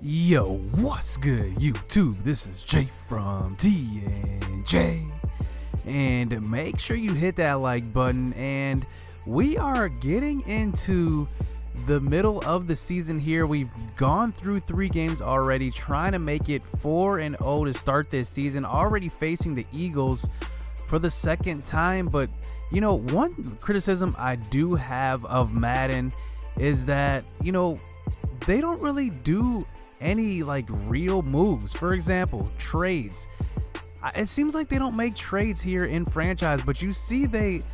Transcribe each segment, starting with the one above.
Yo, what's good, YouTube? This is Jay from T&J, and make sure you hit that like button. And we are getting into the middle of the season here. We've gone through 3 games already, trying to make it 4-0 to start this season, already facing the Eagles for the second time. But you know, one criticism I do have of Madden is that, you know, they don't really do any like real moves. For example, trades. It seems like they don't make trades here in franchise, but you see they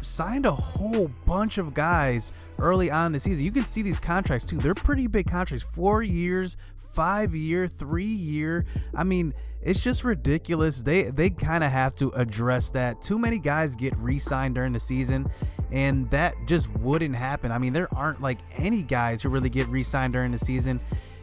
signed a whole bunch of guys early on in the season. You can see these contracts too. They're pretty big contracts. 4 years, 5 year, 3 year. I mean, it's just ridiculous. They kind of have to address that. Too many guys get re-signed during the season, and that just wouldn't happen. I mean, there aren't like any guys who really get re-signed during the season.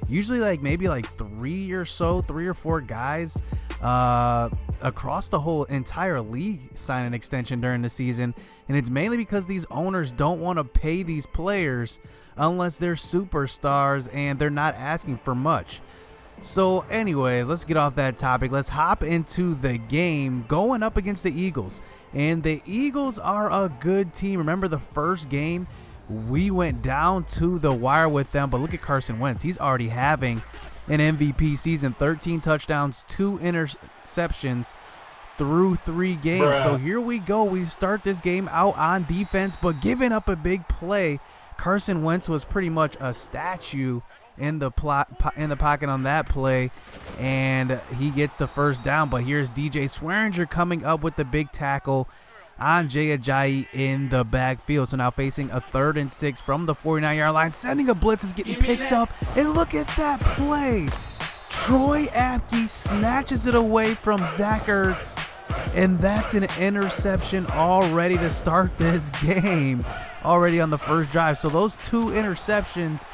Usually like maybe like 3 or 4 guys across the whole entire league sign an extension during the season, and it's mainly because these owners don't want to pay these players unless they're superstars and they're not asking for much. So anyways, let's get off that topic. Let's hop into the game going up against the Eagles. And the Eagles are a good team. Remember the first game, we went down to the wire with them, but look at Carson Wentz. He's already having an MVP season, 13 touchdowns, 2 interceptions through 3 games. So here we go. We start this game out on defense, but giving up a big play. Carson Wentz was pretty much a statue in the pocket on that play, and he gets the first down. But here's DJ Swearinger coming up with the big tackle on Jay Ajayi in the backfield. So now facing a 3rd and 6 from the 49-yard line, sending a blitz, is getting picked up, and look at that play. Troy Apke snatches it away from Zach Ertz, and that's an interception already to start this game, already on the first drive. So those 2 interceptions,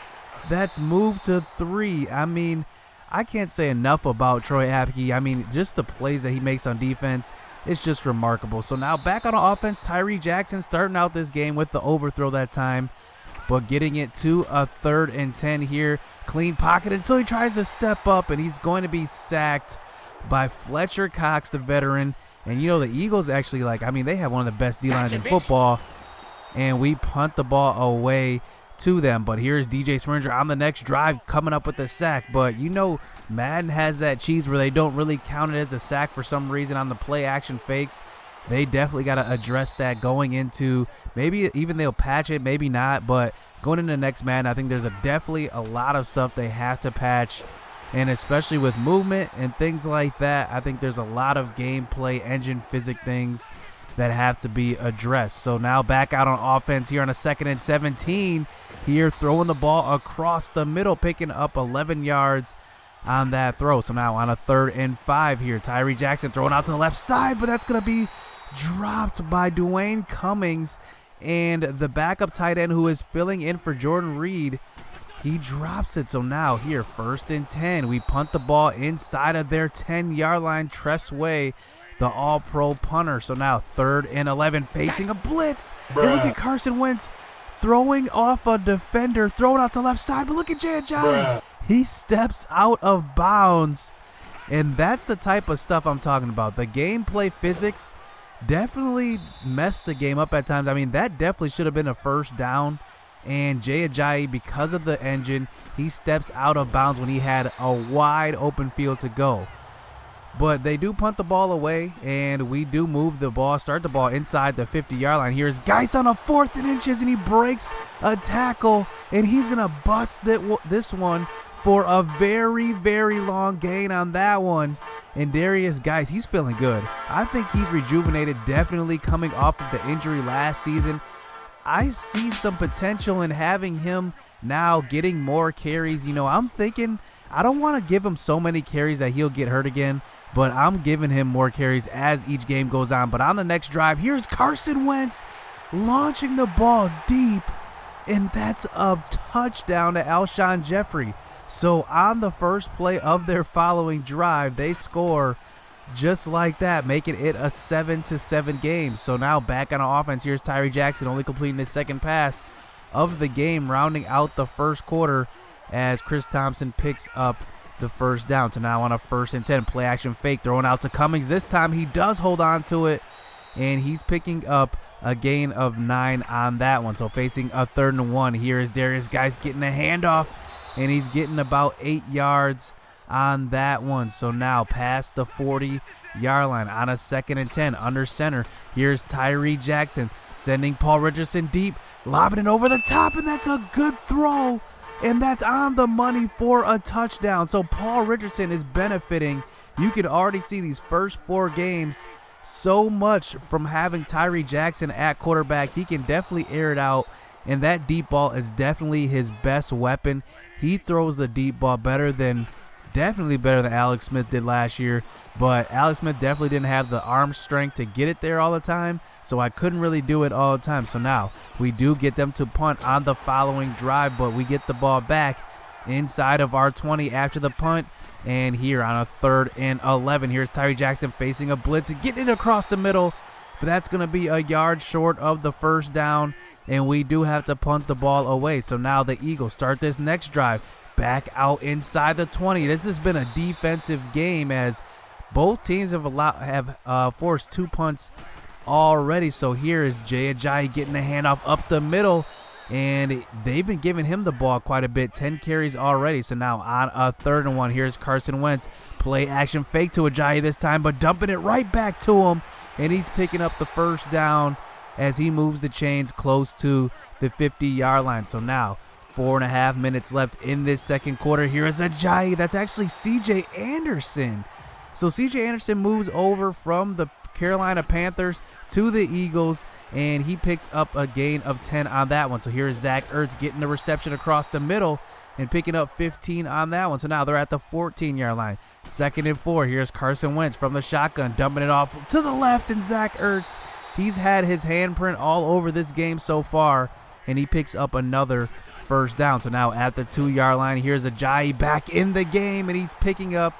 that's moved to 3. I mean, I can't say enough about Troy Apke. I mean, just the plays that he makes on defense, it's just remarkable. So now back on offense, Tyree Jackson starting out this game with the overthrow that time, but getting it to a 3rd and 10 here. Clean pocket until he tries to step up, and he's going to be sacked by Fletcher Cox, the veteran. And you know, the Eagles actually, like, I mean, they have one of the best D-lines in football, and we punt the ball away to them. But here's DJ Swearinger on the next drive coming up with the sack. But you know, Madden has that cheese where they don't really count it as a sack for some reason on the play action fakes. They definitely got to address that going into, maybe even they'll patch it, maybe not, but going into the next Madden, I think there's definitely a lot of stuff they have to patch. And especially with movement and things like that, I think there's a lot of gameplay, engine physics things that have to be addressed. So now back out on offense here on a 2nd and 17 here, throwing the ball across the middle, picking up 11 yards on that throw. So now on a 3rd and 5 here, Tyree Jackson throwing out to the left side, but that's going to be dropped by Dwayne Cummings, and the backup tight end who is filling in for Jordan Reed, he drops it. So now here, 1st and 10, we punt the ball inside of their 10-yard line. Tress Way, the all-pro punter. So now 3rd and 11, facing a blitz. And look at Carson Wentz throwing off a defender, throwing out to left side. But look at Jay Ajayi. He steps out of bounds. And that's the type of stuff I'm talking about. The gameplay physics definitely messed the game up at times. I mean, that definitely should have been a first down. And Jay Ajayi, because of the engine, he steps out of bounds when he had a wide open field to go. But they do punt the ball away, and we do move the ball, start the ball inside the 50-yard line. Here's Geis on a 4th and inches, and he breaks a tackle, and he's going to bust this one for a very, very long gain on that one. And Darius Geis, he's feeling good. I think he's rejuvenated, definitely coming off of the injury last season. I see some potential in having him now getting more carries. You know, I'm thinking I don't want to give him so many carries that he'll get hurt again, but I'm giving him more carries as each game goes on. But on the next drive, here's Carson Wentz launching the ball deep, and that's a touchdown to Alshon Jeffrey. So on the first play of their following drive, they score just like that, making it a 7-7 game. So now back on offense, here's Tyree Jackson only completing his 2nd pass of the game, rounding out the first quarter. as Chris Thompson picks up the first down. So now on a 1st and 10, play action fake, throwing out to Cummings. This time he does hold on to it, and he's picking up a gain of 9 on that one. So facing a 3rd and 1, here is Darius Geis getting a handoff, and he's getting about 8 yards on that one. So now past the 40-yard line on a 2nd and 10 under center. Here's Tyree Jackson sending Paul Richardson deep, lobbing it over the top, and that's a good throw, and that's on the money for a touchdown. So Paul Richardson is benefiting. You can already see these first 4 games so much from having Tyree Jackson at quarterback. He can definitely air it out, and that deep ball is definitely his best weapon. He throws the deep ball definitely better than Alex Smith did last year, but Alex Smith definitely didn't have the arm strength to get it there all the time, so I couldn't really do it all the time. So now we do get them to punt on the following drive, but we get the ball back inside of our 20 after the punt. And here on a 3rd and 11, here's Tyree Jackson facing a blitz and getting it across the middle, but that's going to be a yard short of the first down, and we do have to punt the ball away. So now the Eagles start this next drive back out inside the 20. This has been a defensive game as both teams have forced 2 punts already. So here is Jay Ajayi getting a handoff up the middle, and they've been giving him the ball quite a bit, 10 carries already. So now on a 3rd and 1, here's Carson Wentz, play action fake to Ajayi this time, but dumping it right back to him, and he's picking up the first down as he moves the chains close to the 50-yard line. So now 4.5 minutes left in this second quarter. Here is Ajayi. That's actually C.J. Anderson. So C.J. Anderson moves over from the Carolina Panthers to the Eagles, and he picks up a gain of 10 on that one. So here is Zach Ertz getting the reception across the middle and picking up 15 on that one. So now they're at the 14-yard line. 2nd and 4. Here's Carson Wentz from the shotgun, dumping it off to the left, and Zach Ertz, he's had his handprint all over this game so far, and he picks up another first down. So now at the 2-yard line, here's Ajayi back in the game, and he's picking up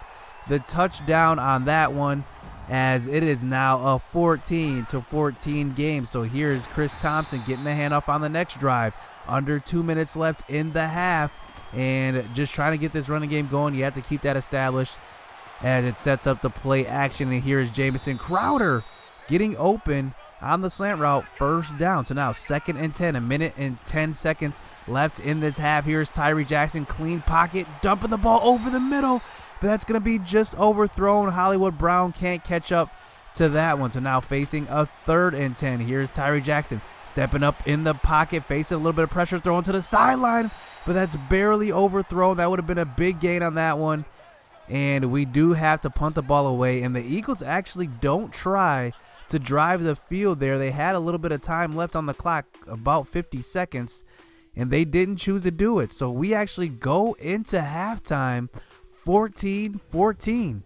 the touchdown on that one, as it is now a 14-14 game. So here's Chris Thompson getting the handoff on the next drive. Under 2 minutes left in the half, and just trying to get this running game going. You have to keep that established as it sets up the play action. And here is Jamison Crowder getting open on the slant route, first down. So now 2nd and 10, 1 minute and 10 seconds left in this half. Here's Tyree Jackson, clean pocket, dumping the ball over the middle, but that's going to be just overthrown. Hollywood Brown can't catch up to that one. So now facing a 3rd and 10. Here's Tyree Jackson stepping up in the pocket, facing a little bit of pressure, throwing to the sideline, but that's barely overthrown. That would have been a big gain on that one, and we do have to punt the ball away, and the Eagles actually don't try to drive the field there. They had a little bit of time left on the clock, about 50 seconds, and they didn't choose to do it. So we actually go into halftime 14-14.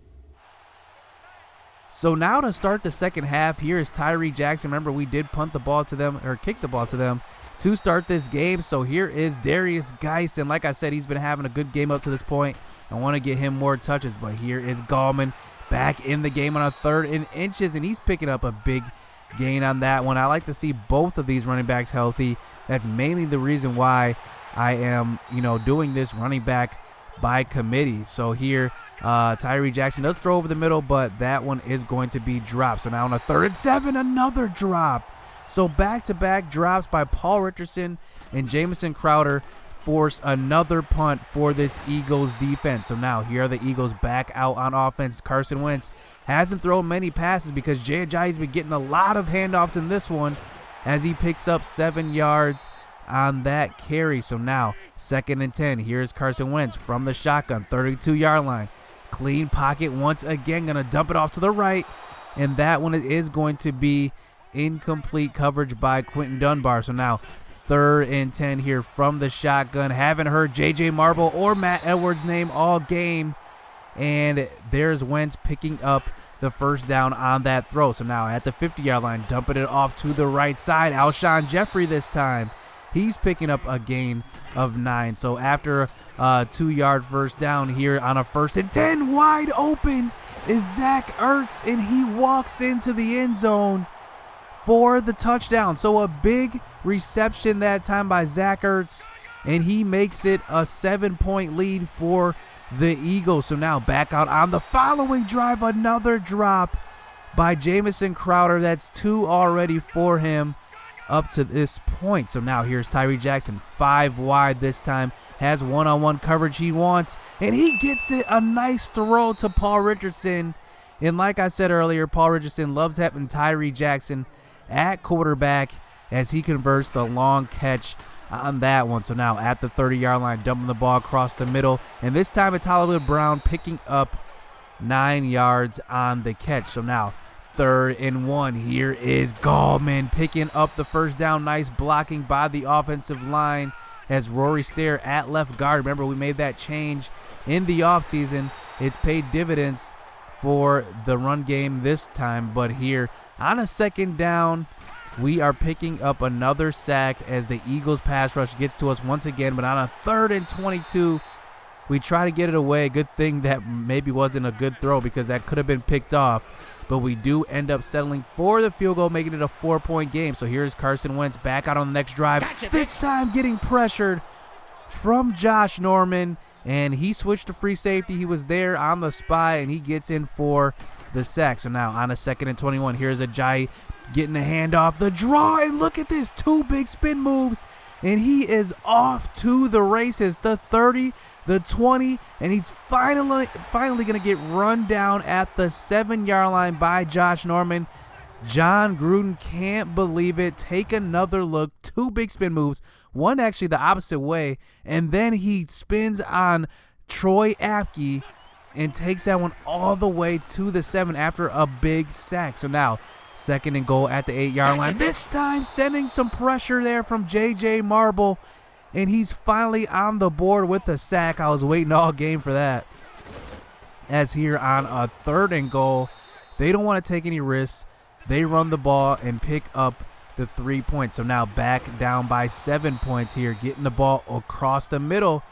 So now to start the second half, here is Tyree Jackson. Remember, we did punt the ball to them, or kick the ball to them to start this game. So here is Darius Geis, and like I said, he's been having a good game up to this point. I want to get him more touches, but here is Gallman back in the game on a 3rd and inches, and he's picking up a big gain on that one. I like to see both of these running backs healthy. That's mainly the reason why I am, doing this running back by committee. So here, Tyree Jackson does throw over the middle, but that one is going to be dropped. So now on a 3rd and 7, another drop. So back-to-back drops by Paul Richardson and Jamison Crowder force another punt for this Eagles defense. So now here are the Eagles back out on offense. Carson Wentz hasn't thrown many passes because Jay Ajayi's been getting a lot of handoffs in this one as he picks up 7 yards on that carry. So now 2nd and 10. Here's Carson Wentz from the shotgun, 32-yard line. Clean pocket once again, going to dump it off to the right, and that one is going to be incomplete coverage by Quentin Dunbar. So now 3rd and 10 here from the shotgun. Haven't heard J.J. Marble or Matt Edwards' name all game, and there's Wentz picking up the first down on that throw. So now at the 50-yard line, dumping it off to the right side. Alshon Jeffrey this time. He's picking up a gain of 9. So after a 2-yard first down here on a 1st and 10, wide open is Zach Ertz, and he walks into the end zone for the touchdown. So a big reception that time by Zach Ertz, and he makes it a 7-point lead for the Eagles. So now back out on the following drive, another drop by Jamison Crowder. That's 2 already for him up to this point. So now here's Tyree Jackson, 5 wide this time, has one-on-one coverage he wants, and he gets it, a nice throw to Paul Richardson. And like I said earlier, Paul Richardson loves having Tyree Jackson at quarterback as he converts the long catch on that one. So now at the 30-yard line, dumping the ball across the middle, and this time it's Hollywood Brown picking up 9 yards on the catch. So now 3rd and 1. Here is Gallman picking up the first down. Nice blocking by the offensive line as Rory Stair at left guard. Remember, we made that change in the offseason. It's paid dividends for the run game this time, but here on a 2nd down, we are picking up another sack as the Eagles pass rush gets to us once again. But on a 3rd and 22, we try to get it away. Good thing that maybe wasn't a good throw because that could have been picked off. But we do end up settling for the field goal, making it a 4-point game. So here's Carson Wentz back out on the next drive. This time getting pressured from Josh Norman, and he switched to free safety. He was there on the spy, and he gets in for the sack. So now on a 2nd and 21, here's Ajayi getting a handoff, the draw, and look at this, 2 big spin moves, and he is off to the races. The 30, the 20, and he's finally going to get run down at the 7-yard line by Josh Norman. John Gruden can't believe it. Take another look. 2 big spin moves, one actually the opposite way, and then he spins on Troy Apke and takes that one all the way to the 7 after a big sack. So now 2nd and goal at the 8-yard line. This time sending some pressure there from J.J. Marble, and he's finally on the board with a sack. I was waiting all game for that. As here on a 3rd and goal, they don't want to take any risks. They run the ball and pick up the 3 points. So now back down by 7 points here, getting the ball across the middle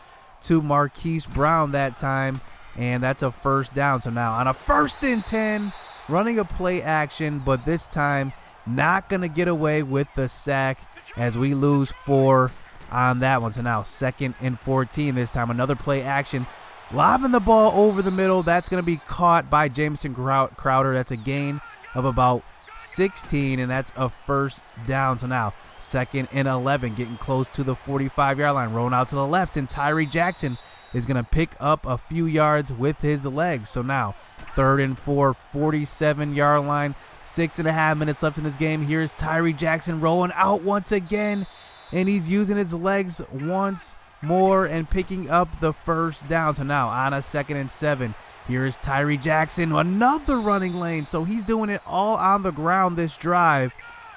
to Marquise Brown that time, and that's a 1st down. So now on a 1st and 10, running a play action, but this time not going to get away with the sack as we lose 4 on that one. So now 2nd and 14 this time, another play action, lobbing the ball over the middle. That's going to be caught by Jamison Crowder. That's a gain of about 16, and that's a 1st down. So now 2nd and 11, getting close to the 45-yard line, rolling out to the left, and Tyree Jackson is going to pick up a few yards with his legs. So now 3rd and 4, 47-yard line, 6.5 minutes left in this game. Here's Tyree Jackson rolling out once again, and he's using his legs once more and picking up the 1st down. So now on a 2nd and 7, here's Tyree Jackson, another running lane. So he's doing it all on the ground this drive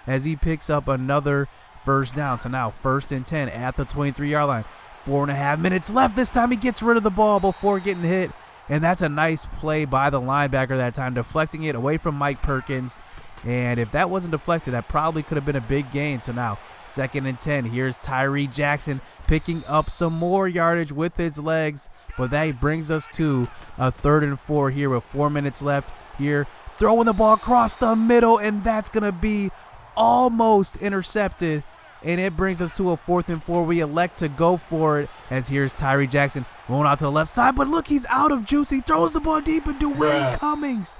as he picks up another 1st down. So now 1st and 10 at the 23-yard line. 4.5 minutes left. This time he gets rid of the ball before getting hit, and that's a nice play by the linebacker that time, deflecting it away from Mike Perkins. And if that wasn't deflected, that probably could have been a big gain. So now 2nd and 10. Here's Tyree Jackson picking up some more yardage with his legs, but that brings us to a 3rd and 4 here with 4 minutes left. Here, throwing the ball across the middle, and that's going to be almost intercepted. And it brings us to a 4th and 4. We elect to go for it as here's Tyree Jackson rolling out to the left side. But look, he's out of juice. He throws the ball deep, and Dwayne Cummings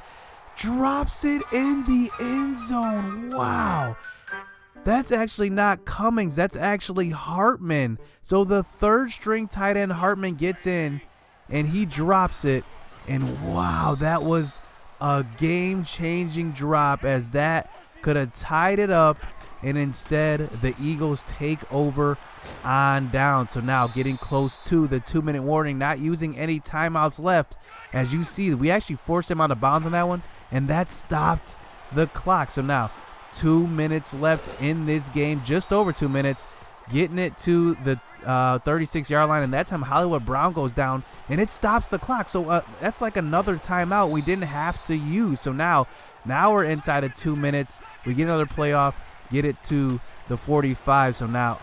drops it in the end zone. Wow. That's actually not Cummings. That's actually Hartman. So the 3rd-string tight end Hartman gets in, and he drops it. And wow, that was a game-changing drop as that could have tied it up. And instead, the Eagles take over on down. So now getting close to the 2-minute warning, not using any timeouts left. As you see, we actually forced him out of bounds on that one, and that stopped the clock. So now 2 minutes left in this game, just over 2 minutes, getting it to the 36-yard line, and that time Hollywood Brown goes down, and it stops the clock. So that's like another timeout we didn't have to use. So now we're inside of 2 minutes. We get another playoff. Get it to the 45. So now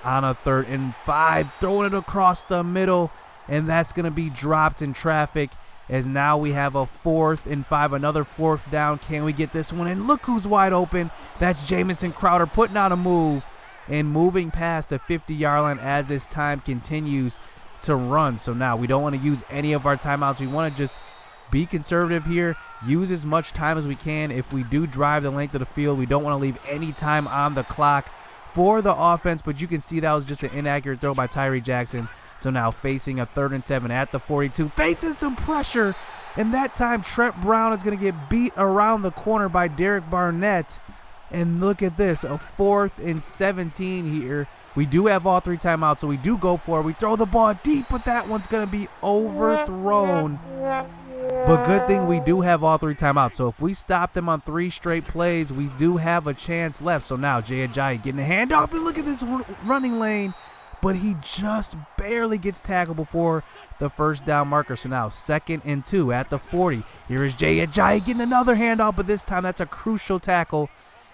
on a 3rd and 5, throwing it across the middle, and that's going to be dropped in traffic as now we have a 4th and 5, another 4th down. Can we get this one? And look who's wide open. That's Jamison Crowder putting on a move, and moving past the 50-yard line as this time continues to run. So now we don't want to use any of our timeouts. We want to just be conservative here, use as much time as we can. If we do drive the length of the field, we don't want to leave any time on the clock for the offense, but you can see that was just an inaccurate throw by Tyree Jackson. So now facing a 3rd and 7 at the 42, facing some pressure, and that time Trent Brown is going to get beat around the corner by Derek Barnett. And look at this, a 4th and 17 here. We do have all 3 timeouts, so we do go for it. We throw the ball deep, but that one's going to be overthrown. But good thing we do have all 3 timeouts. So if we stop them on 3 straight plays, we do have a chance left. So now Jay Ajayi getting a handoff, and look at this running lane. But he just barely gets tackled before the first down marker. So now 2nd and 2 at the 40. Here is Jay Ajayi getting another handoff, but this time that's a crucial tackle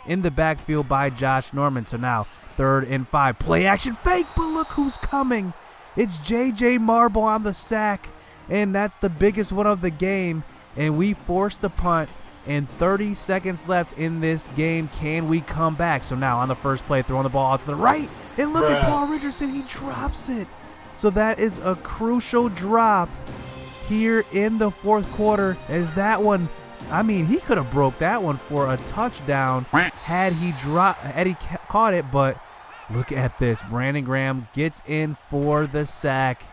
in the backfield by Josh Norman. So now 3rd and 5. Play action fake, but look who's coming. It's J.J. Marble on the sack, and that's the biggest one of the game. And we force the punt, and 30 seconds left in this game. Can we come back? So now on the first play, throwing the ball out to the right, and look at Paul Richardson. He drops it. So that is a crucial drop here in the 4th quarter, as that one, I mean, he could have broke that one for a touchdown had he caught it. But look at this. Brandon Graham gets in for the sack,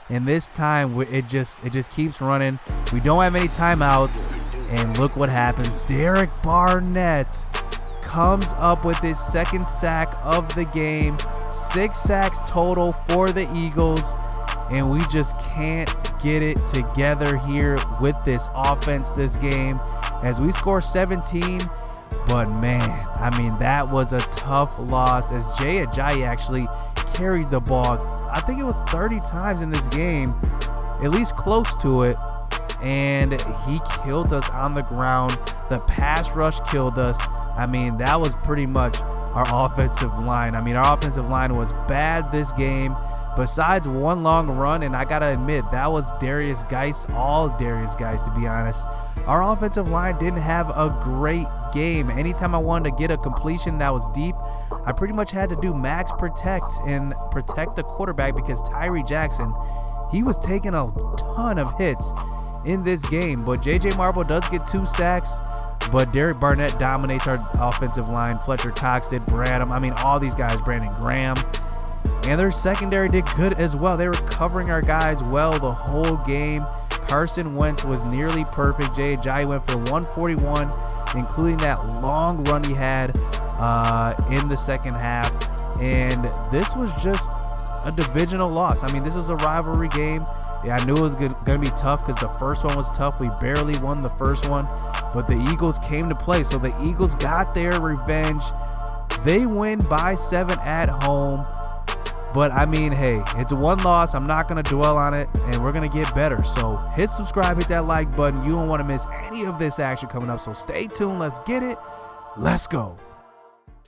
and this time it just keeps running. We don't have any timeouts, and look what happens. Derek Barnett comes up with his 2nd sack of the game. 6 sacks total for the Eagles, and we just can't get it together here with this offense this game as we score 17. But man, I mean, that was a tough loss as Jay Ajayi actually carried the ball, I think it was 30 times in this game, at least close to it, and he killed us on the ground. The pass rush killed us. I mean, that was pretty much our offensive line. I mean, our offensive line was bad this game, besides one long run, and I gotta admit, that was Darius Geis, all Darius Geis, to be honest. Our offensive line didn't have a great game. Anytime I wanted to get a completion that was deep, I pretty much had to do max protect and protect the quarterback, because Tyree Jackson, he was taking a ton of hits in this game. But J.J. Marble does get 2 sacks, but Derek Barnett dominates our offensive line. Fletcher Cox did, Bradham, I mean, all these guys, Brandon Graham. And their secondary did good as well. They were covering our guys well the whole game. Carson Wentz was nearly perfect. Jay Ajayi went for 141, including that long run he had in the second half. And this was just a divisional loss. I mean, this was a rivalry game. Yeah, I knew it was going to be tough because the first one was tough. We barely won the first one, but the Eagles came to play. So the Eagles got their revenge. They win by 7 at home. But I mean, hey, it's one loss. I'm not going to dwell on it, and we're going to get better. So hit subscribe, hit that like button. You don't want to miss any of this action coming up. So stay tuned. Let's get it. Let's go.